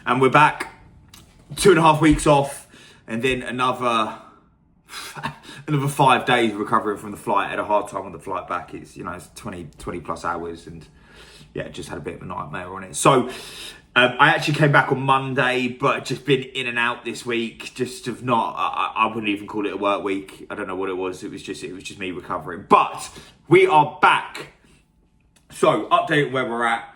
And we're back, 2.5 weeks off, and then another 5 days recovering from the flight. I had a hard time on the flight back. It's 20 plus hours, and yeah, just had a bit of a nightmare on it. So I actually came back on Monday, but just been in and out this week. Just have not. I wouldn't even call it a work week. I don't know what it was. It was just me recovering. But we are back. So update where we're at.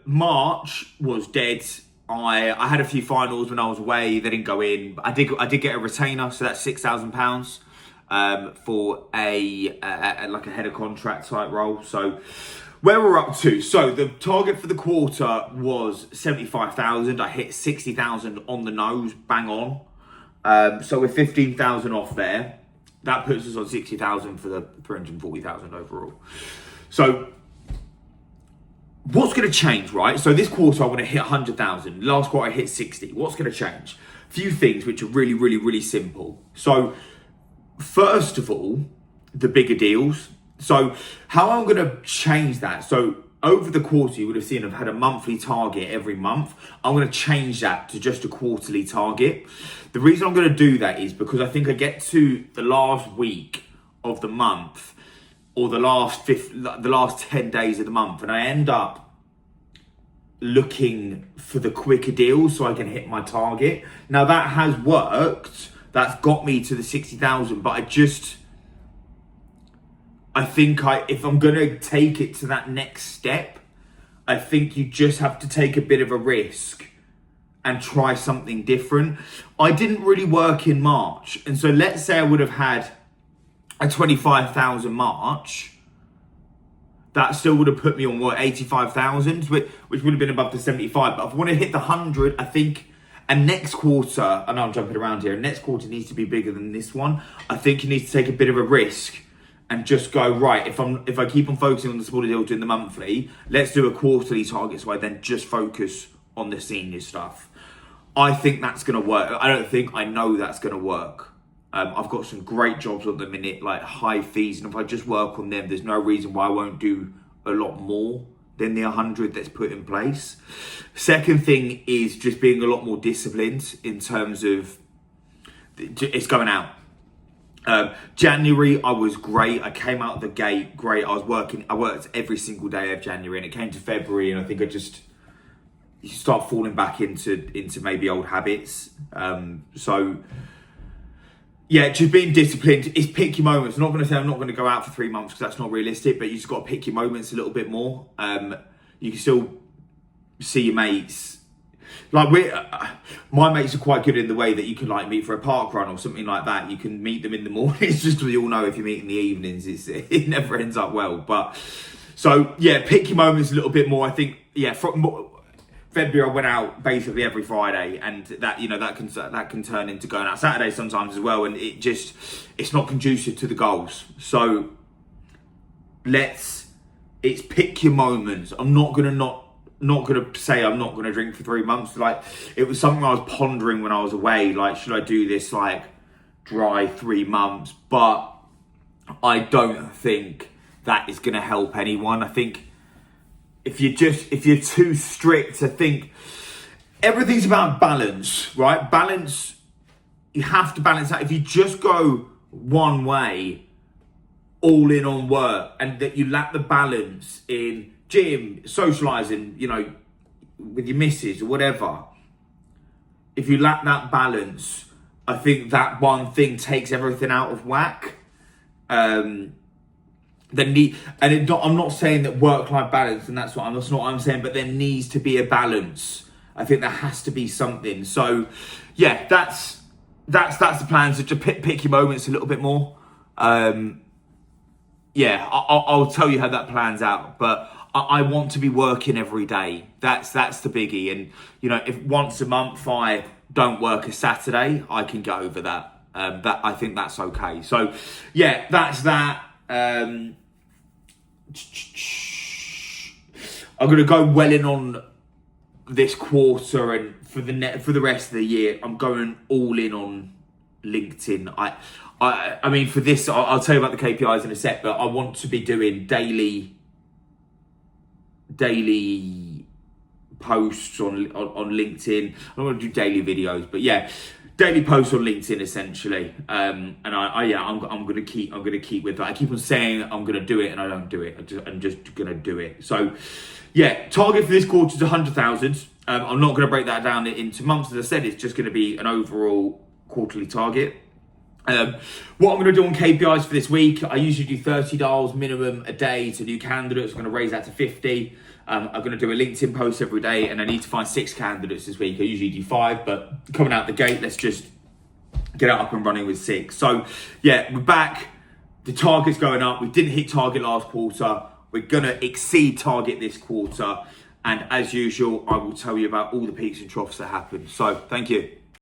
March was dead. I had a few finals when I was away. They didn't go in. I did get a retainer, so that's £6,000 for a head of contract type role. So where we're up to. So the target for the quarter was 75,000. I hit 60,000 on the nose, bang on. So we're 15,000 off there. That puts us on 60,000 for the 340,000 overall. So what's going to change, right? So this quarter I want to hit 100,000. Last quarter I hit 60. What's going to change? A few things which are really, really, really simple. So first of all, the bigger deals. So how I'm going to change that. So over the quarter, you would have seen I've had a monthly target every month. I'm going to change that to just a quarterly target. The reason I'm going to do that is because I think I get to the last week of the month or the last 10 days of the month, and I end up looking for the quicker deals so I can hit my target. Now that has worked. That's got me to the 60,000, but I think if I'm going to take it to that next step, I think you just have to take a bit of a risk and try something different. I didn't really work in March. And so let's say I would have had a 25,000 March. That still would have put me on 85,000, which would have been above the 75. But if I want to hit the 100, I think, and next quarter, I know I'm jumping around here, next quarter needs to be bigger than this one. I think you need to take a bit of a risk and just go, right, if I keep on focusing on the smaller deals doing the monthly, let's do a quarterly target so I then just focus on the senior stuff. I think that's going to work. I know that's going to work. I've got some great jobs at the minute, like high fees, and if I just work on them, there's no reason why I won't do a lot more than the 100 that's put in place. Second thing is just being a lot more disciplined in terms of it's going out. January, I was great. I came out of the gate great. I worked every single day of January, and it came to February, and I think you start falling back into maybe old habits. So yeah, just being disciplined is pick your moments. I'm not going to say I'm not going to go out for 3 months because that's not realistic, but you just got to pick your moments a little bit more. You can still see your mates. Like my mates are quite good in the way that you can like meet for a park run or something like that. You can meet them in the morning. It's just we all know if you meet in the evenings, it never ends up well. But so yeah, pick your moments a little bit more. I think February I went out basically every Friday, and that can turn into going out Saturday sometimes as well, and it's not conducive to the goals. So it's pick your moments. I'm not gonna say I'm not gonna drink for 3 months. Like it was something I was pondering when I was away. Like, should I do this like dry 3 months? But I don't think that is gonna help anyone. I think if you're too strict, I think everything's about balance, right? Balance, you have to balance out. If you just go one way, all in on work, and that you lack the balance in gym, socializing, with your missus or whatever. If you lack that balance, I think that one thing takes everything out of whack. I'm not saying that work-life balance, and that's not what I'm saying, but there needs to be a balance. I think there has to be something. So, yeah, that's the plan. So to pick your moments a little bit more. I'll tell you how that plans out, but I want to be working every day. That's the biggie. And if once a month I don't work a Saturday, I can get over that. I think that's okay. So yeah, that's that. I'm gonna go well in on this quarter, and for the rest of the year, I'm going all in on LinkedIn. I mean, for this, I'll tell you about the KPIs in a sec, but I want to be doing daily posts on LinkedIn. I don't want to do daily videos, but yeah, daily posts on LinkedIn essentially. And I'm gonna keep with that. I keep on saying I'm gonna do it, and I don't do it. I'm just gonna do it. So yeah, target for this quarter is 100,000. I'm not gonna break that down into months. As I said, it's just gonna be an overall quarterly target. What I'm going to do on KPIs for this week, I usually do 30 dials minimum a day to new candidates. I'm going to raise that to 50. I'm going to do a LinkedIn post every day, and I need to find 6 candidates this week. I usually do 5, but coming out the gate, let's just get it up and running with 6. So yeah, we're back. The target's going up. We didn't hit target last quarter. We're going to exceed target this quarter. And as usual, I will tell you about all the peaks and troughs that happen. So thank you.